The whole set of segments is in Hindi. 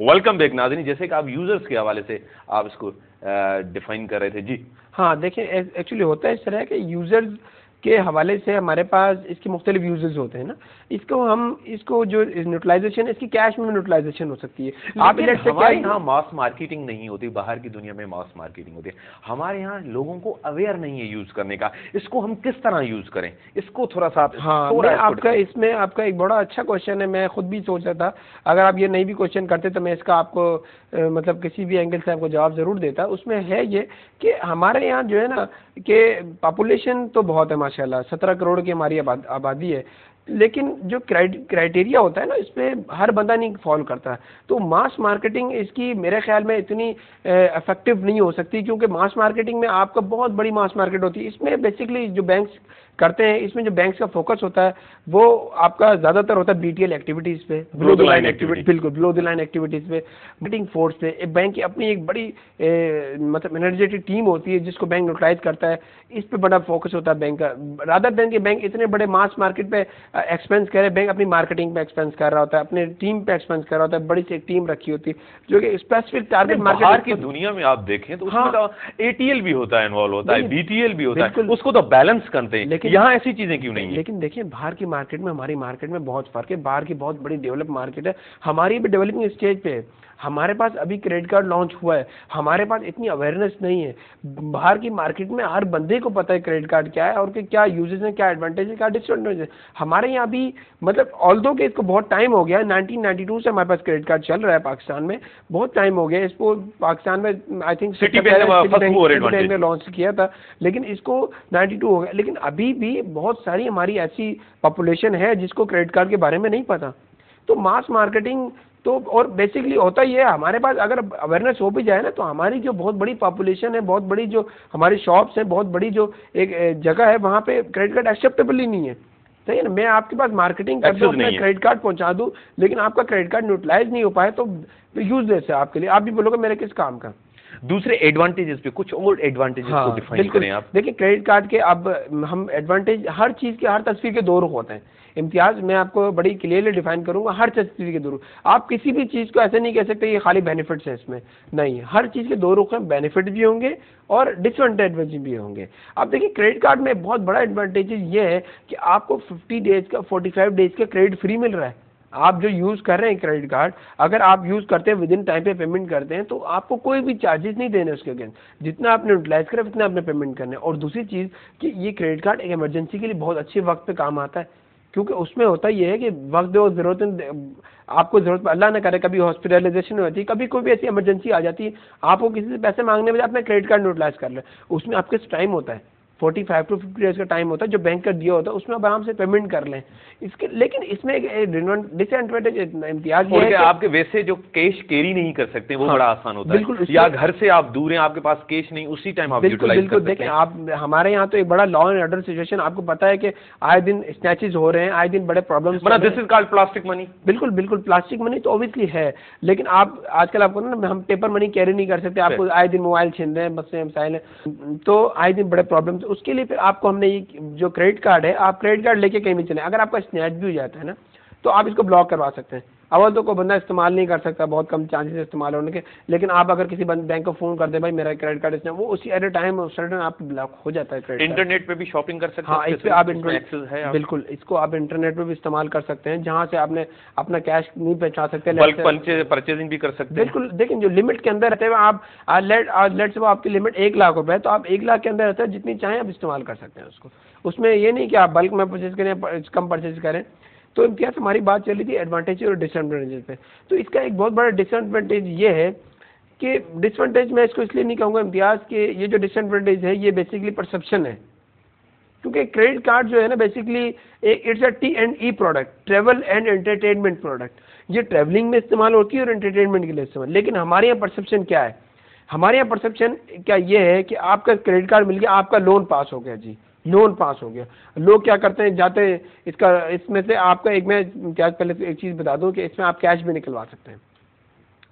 वेलकम बैक नाज़रीन। जैसे कि आप यूजर्स के हवाले से आप इसको डिफाइन कर रहे थे जी। हाँ देखिए, एक्चुअली होता है इस तरह कि यूजर्स के हवाले से हमारे पास इसके मुख्तलिफ यूजेस होते हैं ना। इसको जो न्यूट्रलाइजेशन है, इसकी कैश में न्यूट्रलाइजेशन हो सकती है। आप हमारे यहाँ मास मार्केटिंग नहीं होती, बाहर की दुनिया में मास मार्केटिंग होती है। हमारे यहाँ लोगों को अवेयर नहीं है यूज करने का। इसको हम किस तरह यूज करें, इसको थोड़ा सा आपका इसमें आपका एक बड़ा अच्छा क्वेश्चन है। मैं खुद भी सोच रहा था, अगर आप ये नहीं भी क्वेश्चन करते तो मैं इसका आपको मतलब किसी भी एंगल से आपको जवाब जरूर देता। उसमें है ये कि हमारे यहाँ जो है ना कि पॉपुलेशन तो बहुत है माशाल्लाह, 17 करोड़ की हमारी आबादी है, लेकिन जो क्राइटेरिया होता है ना, इस पर हर बंदा नहीं फॉलो करता। तो मास मार्केटिंग इसकी मेरे ख्याल में इतनी इफेक्टिव नहीं हो सकती, क्योंकि मास मार्केटिंग में आपका बहुत बड़ी मास मार्केट होती है। इसमें बेसिकली जो बैंक्स करते हैं, इसमें जो बैंक्स का फोकस होता है वो आपका ज्यादातर होता है बीटीएल एक्टिविटीज पे, बिलो द लाइन एक्टिविटी, बिल्कुल बिलो द लाइन एक्टिविटीज पे, मार्केटिंग फोर्स पे। एक बैंक की अपनी एक बड़ी मतलब एनर्जेटिक टीम होती है जिसको बैंक न्यूट्रलाइज करता है। इस पे बड़ा फोकस होता है बैंक का, रादर देन के बैंक इतने बड़े मास मार्केट पे एक्सपेंस कर रहे, बैंक अपनी मार्केटिंग पे एक्सपेंस कर रहा होता है, अपने टीम पे एक्सपेंस कर रहा होता है। बड़ी सी एक टीम रखी होती है जो कि स्पेसिफिक टारगेट मार्केट। बाहर की दुनिया में आप देखें तो उसमें तो एटीएल भी होता है, इन्वॉल्व होता है, बीटीएल भी होता है, उसको तो बैलेंस करते हैं। लेकिन यहाँ ऐसी चीजें क्यों नहीं है? लेकिन देखिए, बाहर की मार्केट में हमारी मार्केट में बहुत फर्क है। बाहर की बहुत बड़ी डेवलप मार्केट है, हमारी भी डेवलपिंग स्टेज पे है। हमारे पास अभी क्रेडिट कार्ड लॉन्च हुआ है, हमारे पास इतनी अवेयरनेस नहीं है। बाहर की मार्केट में हर बंदे को पता है क्रेडिट कार्ड क्या है और कि क्या यूजेस हैं, क्या एडवांटेज है, क्या डिसएडवांटेज है। हमारे यहाँ भी मतलब ऑल्दो के इसको बहुत टाइम हो गया, 1992 से हमारे पास क्रेडिट कार्ड चल रहा है पाकिस्तान में, बहुत टाइम हो गया इसको। पाकिस्तान में आई थिंक सिटी बैंक ने लॉन्च किया था, लेकिन इसको 92 हो गया। लेकिन अभी भी बहुत सारी हमारी ऐसी पॉपुलेशन है जिसको क्रेडिट कार्ड के बारे में नहीं पता। तो मास मार्केटिंग तो, और बेसिकली होता ही है, हमारे पास अगर अवेयरनेस हो भी जाए ना, तो हमारी जो बहुत बड़ी पॉपुलेशन है, बहुत बड़ी जो हमारी शॉप्स हैं, बहुत बड़ी जो एक जगह है, वहाँ पे क्रेडिट कार्ड एक्सेप्टेबल ही नहीं है। सही है ना, मैं आपके पास मार्केटिंग कर दूं, अपना क्रेडिट कार्ड पहुंचा दूं, लेकिन आपका क्रेडिट कार्ड न्यूट्रलाइज नहीं हो पाए तो यूजलेस है आपके लिए। आप भी बोलोगे मेरे किस काम का। दूसरे एडवांटेजेस पे कुछ और एडवांटेजेस को डिफाइन करें आप। देखिए, क्रेडिट कार्ड के अब हम एडवांटेज, हर चीज के, हर तस्वीर के दो रुख होते हैं। इम्तियाज मैं आपको बड़ी क्लियरली डिफाइन करूंगा, हर तस्वीर के दो रुख। आप किसी भी चीज को ऐसे नहीं कह सकते ये खाली बेनिफिट्स है इसमें, नहीं, हर चीज के दो रुख हैं, बेनिफिट भी होंगे और डिसएडवांटेज भी होंगे। अब देखिए, क्रेडिट कार्ड में बहुत बड़ा एडवांटेज ये है कि आपको 50 डेज का, 45 डेज का क्रेडिट फ्री मिल रहा है। आप जो यूज कर रहे हैं क्रेडिट कार्ड, अगर आप यूज करते हैं, विद इन टाइम पे पेमेंट करते हैं, तो आपको कोई भी चार्जेस नहीं देने उसके अगेंस्ट। जितना आपने यूटिलाइज करा उतना आपने पेमेंट करना है। और दूसरी चीज कि ये क्रेडिट कार्ड एक इमरजेंसी के लिए बहुत अच्छे वक्त पे काम आता है, क्योंकि उसमें होता ये है कि वक्त दो जरूरत, आपको जरूरत, अल्लाह न करे कभी हॉस्पिटलाइजेशन होती है, कभी कोई भी ऐसी इमरजेंसी आ जाती है, आपको किसी से पैसे मांगने में अपना क्रेडिट कार्ड यूटिलाइज कर ले, उसमें आपके टाइम होता है 45 to 50 डेज का टाइम होता है जो बैंक का दिया होता है, उसमें आप आराम से पेमेंट कर लें इसके। लेकिन इसमें एक डिसएडवांटेज, इम्तियाज ये है कि आपके वैसे जो कैश कैरी नहीं कर सकते वो बड़ा आसान होता है, या घर से आप दूर हैं, आपके पास कैश नहीं, उसी टाइम आप यूटिलाइज कर सकते हैं। देखें, आप हमारे यहाँ तो एक बड़ा लॉ एंड ऑर्डर सिचुएशन, आपको पता है कि आए दिन स्नैचेस हो रहे हैं, आए दिन बड़े problems. This is called plastic money. बिल्कुल प्लास्टिक मनी तो ऑब्वियसली है, लेकिन आप आजकल आपको ना, हम पेपर मनी कैरी नहीं कर सकते, आपको आए दिन मोबाइल छीन रहे हैं, बस मसाइल है, तो आए दिन बड़े प्रॉब्लम। उसके लिए फिर आपको हमने ये जो क्रेडिट कार्ड है, आप क्रेडिट कार्ड लेके कहीं भी चले, अगर आपका स्नैच भी हो जाता है ना, तो आप इसको ब्लॉक करवा सकते हैं। अवल तो कोई बंदा इस्तेमाल नहीं कर सकता, बहुत कम चांसेस इस्तेमाल होने के, लेकिन आप अगर किसी बैंक को फोन कर दे, भाई मेरा क्रेडिट कार्ड इसने, वो उसी एट ए टाइम सडन आप ब्लॉक हो जाता है क्रेडिट। इंटरनेट पे भी शॉपिंग कर सकते हैं। हाँ, इस पे आप बिल्कुल, इसको आप इंटरनेट पे भी इस्तेमाल कर सकते हैं, जहाँ से आपने अपना कैश नहीं पहुंचा सकते, बल्क परचेजिंग भी कर सकते हैं। बिल्कुल, लेकिन जो लिमिट के अंदर रहते हैं आप, लेट से आपकी लिमिट 1 लाख रुपए है, तो आप 1 लाख के अंदर रहते हैं, जितनी चाहें आप इस्तेमाल कर सकते हैं उसको। उसमें ये नहीं कि आप बल्क में परचेज करें, कम परचेज करें। तो इम्तियाज हमारी बात चल रही थी एडवांटेज और डिसएडवांटेज पे, तो इसका एक बहुत बड़ा डिसएडवांटेज ये है कि, डिसएडवांटेज मैं इसको इसलिए नहीं कहूँगा इम्तियाज कि ये जो डिसएडवांटेज है ये बेसिकली परसेप्शन है, क्योंकि क्रेडिट कार्ड जो है ना basically it's a T&E product, travel and entertainment product. ये ट्रेवलिंग में इस्तेमाल होती है और एंटरटेनमेंट के लिए इस्तेमाल। लेकिन हमारे यहाँ परसेप्शन क्या है, हमारे यहाँ परसेप्शन क्या ये है कि आपका क्रेडिट कार्ड मिल गया, आपका लोन पास हो गया जी, लोन पास हो गया। लोग क्या करते हैं, जाते हैं इसमें से आपका एक, मैं क्या पहले एक चीज़ बता दूं कि इसमें आप कैश भी निकलवा सकते हैं,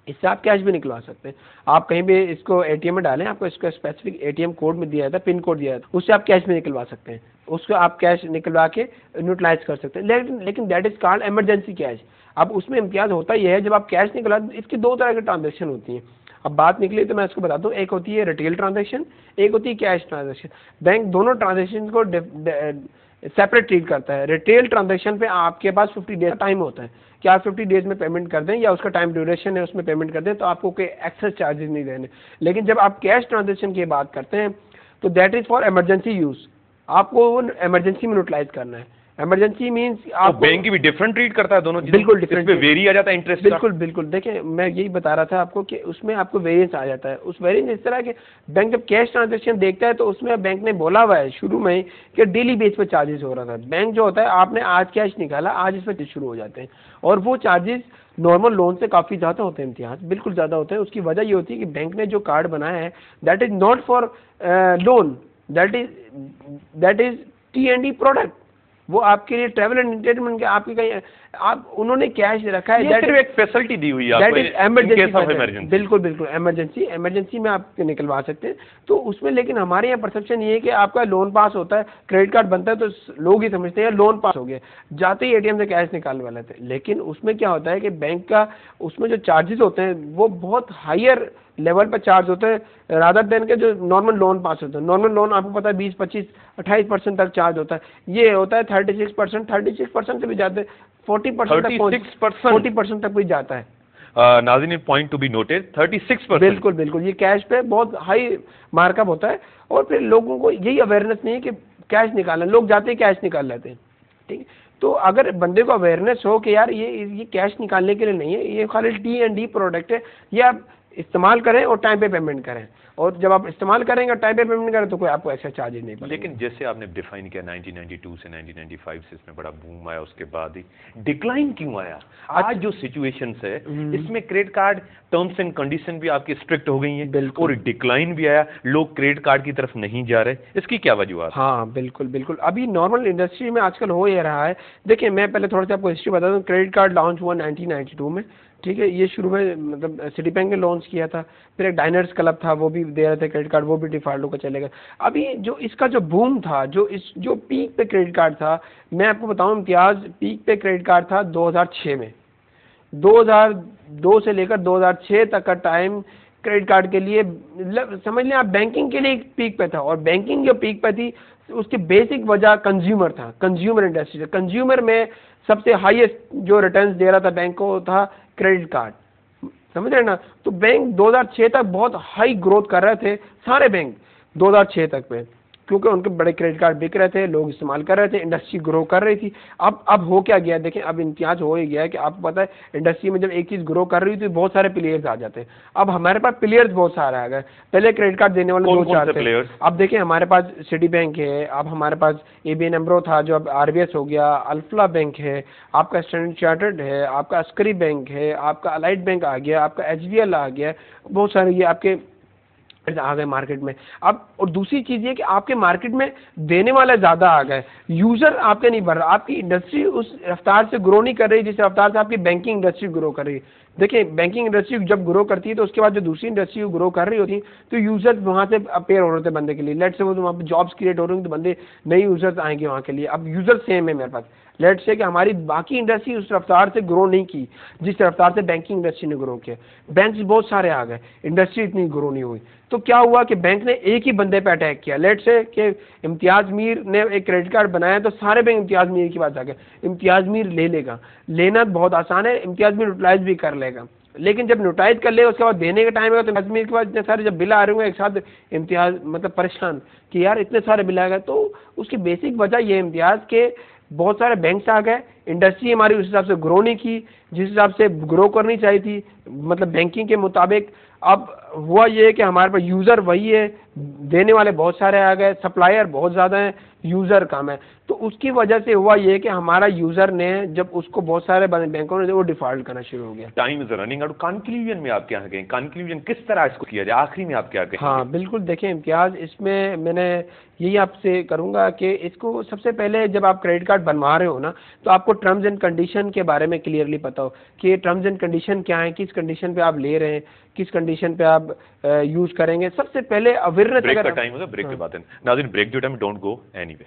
इससे आप कैश भी निकलवा सकते हैं। आप कहीं भी इसको एटीएम में डालें, आपको इसका स्पेसिफिक एटीएम कोड में दिया जाता है, पिन कोड दिया जाता है, उससे आप कैश भी निकलवा सकते हैं, उसको आप कैश निकलवा के यूटिलाइज कर सकते हैं। लेकिन that is called emergency cash. अब उसमें इम्तियाज होता यह है, जब आप कैश निकला, इसकी दो तरह की ट्रांजेक्शन होती हैं। अब बात निकली तो मैं इसको बताता हूँ, एक होती है रिटेल ट्रांजेक्शन, एक होती है कैश ट्रांजेक्शन। बैंक दोनों ट्रांजेक्शन को सेपरेट ट्रीट करता है। रिटेल ट्रांजेक्शन पे आपके पास 50 डेज का टाइम होता है कि आप 50 डेज में पेमेंट कर दें, या उसका टाइम ड्यूरेशन है उसमें पेमेंट कर दें, तो आपको कोई एक्सेस चार्जेस नहीं देने। लेकिन जब आप कैश ट्रांजेक्शन की बात करते हैं तो that is for emergency use, आपको वो इमरजेंसी में यूटिलाइज करना है। इमरजेंसी मींस आप बैंक की भी डिफरेंट ट्रीट करता है दोनों, बिल्कुल डिफरेंट पे वेरी आ जाता है इंटरेस्ट। बिल्कुल बिल्कुल, देखिए मैं यही बता रहा था आपको कि उसमें आपको वेरिएंस आ जाता है। उस वेरिएंस इस तरह के, बैंक जब कैश ट्रांजेक्शन देखता है तो उसमें बैंक ने बोला हुआ है शुरू में ही कि डेली बेस पे चार्जेस हो रहा था। बैंक जो होता है, आपने आज कैश निकाला, आज इस पर शुरू हो जाते हैं, और वो चार्जेस नॉर्मल लोन से काफ़ी ज़्यादा होते हैं इम्तियाज, बिल्कुल ज़्यादा होते हैं। उसकी वजह ये होती है कि बैंक ने जो कार्ड बनाया है that is not for loan, that is T&E product. वो आपके लिए ट्रैवल एंड एंटरटेनमेंट के, आपके कहीं आप उन्होंने कैश रखा है, ये सिर्फ एक फैसिलिटी दी हुई है आपको, इमरजेंसी। बिल्कुल बिल्कुल, इमरजेंसी में आप निकलवा सकते हैं। तो उसमें लेकिन हमारे यहाँ परसेप्शन ये है कि आपका लोन पास होता है, क्रेडिट कार्ड बनता है तो लोग ही समझते हैं लोन पास हो गया, जाते ही ATM से कैश निकालने वाले थे। लेकिन उसमें क्या होता है कि बैंक का उसमें जो चार्जेस होते हैं वो बहुत हायर लेवल पर चार्ज होते हैं रादर देन के जो नॉर्मल लोन पास होते हैं। नॉर्मल लोन आपको पता है 20, 25, 28% तक चार्ज होता है, ये होता है 36% से भी जाते हैं, 40% तक भी जाता है। नाज़रीन, पॉइंट टू बी नोटेड, 36%। बिल्कुल बिल्कुल, ये कैश पे बहुत हाई मार्कअप होता है। और फिर लोगों को यही अवेयरनेस नहीं है कि कैश निकालना, लोग जाते ही कैश निकाल लेते हैं, ठीक है। तो अगर बंदे को अवेयरनेस हो कि यार ये कैश निकालने के लिए नहीं है, ये खाली T&E प्रोडक्ट है, ये आप इस्तेमाल करें और टाइम पे पेमेंट करें, और जब आप इस्तेमाल करेंगे और टाइम पे पेमेंट करें तो कोई आपको एक्स्ट्रा चार्जेस नहीं पड़ेगा। लेकिन जैसे आपने डिफाइन किया 1992 से 1995 से इसमें बड़ा बूम आया, उसके बाद ही डिक्लाइन क्यों आया? आज जो सिचुएशन है इसमें credit card terms and condition भी आपकी स्ट्रिक्ट हो गई हैं और डिक्लाइन भी आया, लोग क्रेडिट कार्ड की तरफ नहीं जा रहे, इसकी क्या वजूहत? हाँ बिल्कुल बिल्कुल, अभी नॉर्मल इंडस्ट्री में आजकल हो ये रहा है। देखिए मैं पहले थोड़ा सा आपको हिस्ट्री बता दूं, क्रेडिट कार्ड लॉन्च हुआ 1992 में, ठीक है। ये शुरू में मतलब सिटी बैंक ने लॉन्च किया था, फिर एक डाइनर्स क्लब था वो भी दे रहे थे क्रेडिट कार्ड, वो भी डिफॉल्ट होकर चले गए। अभी जो इसका जो बूम था, जो पीक पे क्रेडिट कार्ड था, मैं आपको बताऊं इम्तियाज, पीक पे क्रेडिट कार्ड था 2006 में। 2002 से लेकर 2006 तक का टाइम क्रेडिट कार्ड के लिए समझ लें आप बैंकिंग के लिए एक पीक पे था, और बैंकिंग जो पीक पे थी उसकी बेसिक वजह कंज्यूमर था, कंज्यूमर इंडस्ट्री। कंज्यूमर में सबसे हाईएस्ट जो रिटर्न्स दे रहा था बैंक को था क्रेडिट कार्ड, समझ रहे ना। तो बैंक 2006 तक बहुत हाई ग्रोथ कर रहे थे सारे बैंक 2006 तक पे, क्योंकि उनके बड़े क्रेडिट कार्ड बिक रहे थे, लोग इस्तेमाल कर रहे थे, इंडस्ट्री ग्रो कर रही थी। अब हो क्या गया देखें, अब इम्तियाज हो ही गया है कि आपको पता है इंडस्ट्री में जब एक चीज़ ग्रो कर रही थी बहुत सारे प्लेयर्स आ जाते हैं। अब हमारे पास प्लेयर्स बहुत सारे आ गए, पहले क्रेडिट कार्ड देने वाले 2-4 थे, अब देखिए हमारे पास सिटी बैंक है, अब हमारे पास ABN AMRO था जो अब RBS हो गया, अल्फला बैंक है, आपका स्टैंडर्ड चार्टर्ड है, आपका अस्करी बैंक है, आपका अलाइड बैंक आ गया, आपका HBL आ गया, बहुत सारे ये आपके आ गए मार्केट में। अब और दूसरी चीज ये कि आपके मार्केट में देने वाले ज्यादा आ गए, यूजर आपके नहीं बढ़ रहा, आपकी इंडस्ट्री उस रफ्तार से ग्रो नहीं कर रही जिस रफ्तार से आपकी बैंकिंग इंडस्ट्री ग्रो कर रही है। देखिए बैंकिंग इंडस्ट्री जब ग्रो करती है तो उसके बाद जो दूसरी इंडस्ट्री ग्रो कर रही होती है तो यूजर्स वहाँ से अपेयर हो रहे थे बंदे के लिए, लेट से वो वहाँ पर जॉब्स क्रिएट हो रही हैं तो बंदे नए यूजर्स आएंगे वहाँ के लिए। अब यूजर सेम है मेरे पास, लेट से कि हमारी बाकी इंडस्ट्री उस रफ्तार से ग्रो नहीं की जिस रफ्तार से बैंकिंग इंडस्ट्री ने ग्रो किया, बैंक्स बहुत सारे आ गए, इंडस्ट्री इतनी ग्रो नहीं हुई। तो क्या हुआ कि बैंक ने एक ही बंदे पे अटैक किया, लेट से कि इम्तियाज मीर ने एक क्रेडिट कार्ड बनाया तो सारे बैंक इम्तियाज मीर की बात आ गए, इम्तियाज मीर ले लेगा, लेना बहुत आसान है, इम्तियाज मीर यूटिलाइज भी कर लेगा, लेकिन जब यूटिलाइज कर लेगा उसके बाद देने का टाइम है तो इम्तियाज मीर के बाद इतने सारे जब बिल आ रहे होंगे एक साथ, इम्तियाज मतलब परेशान कि यार इतने सारे बिल आ गए। तो उसकी बेसिक वजह ये इम्तियाज के बहुत सारे बैंक्स आ गए, इंडस्ट्री हमारी उस हिसाब से ग्रो नहीं की जिस हिसाब से ग्रो करनी चाहिए थी, मतलब बैंकिंग के मुताबिक। अब हुआ ये कि हमारे पास यूज़र वही है, देने वाले बहुत सारे आ गए, सप्लायर बहुत ज़्यादा हैं, यूज़र कम है। तो उसकी वजह से हुआ ये कि हमारा यूज़र ने जब उसको बहुत सारे बैंकों ने वो डिफॉल्ट करना शुरू हो गया। Time is running out, conclusion में आप क्या कहें, कंक्लूजन किस तरह इसको किया जाए, आखिरी में आप क्या कहें? हाँ बिल्कुल, देखें इम्तियाज़, इसमें मैंने यही आपसे करूँगा कि इसको सबसे पहले जब आप क्रेडिट कार्ड बनवा रहे हो ना तो आपको टर्म्स एंड कंडीशन के बारे में क्लियरली पता हो कि टर्म्स एंड कंडीशन क्या है, किस कंडीशन पे आप ले रहे हैं, किस कंडीशन पे आप यूज करेंगे। सबसे पहले अवेयरनेस। ब्रेक का टाइम होता है, ब्रेक के बाद नाज़रीन ब्रेक जो टाइम, डोंट गो एनीवे।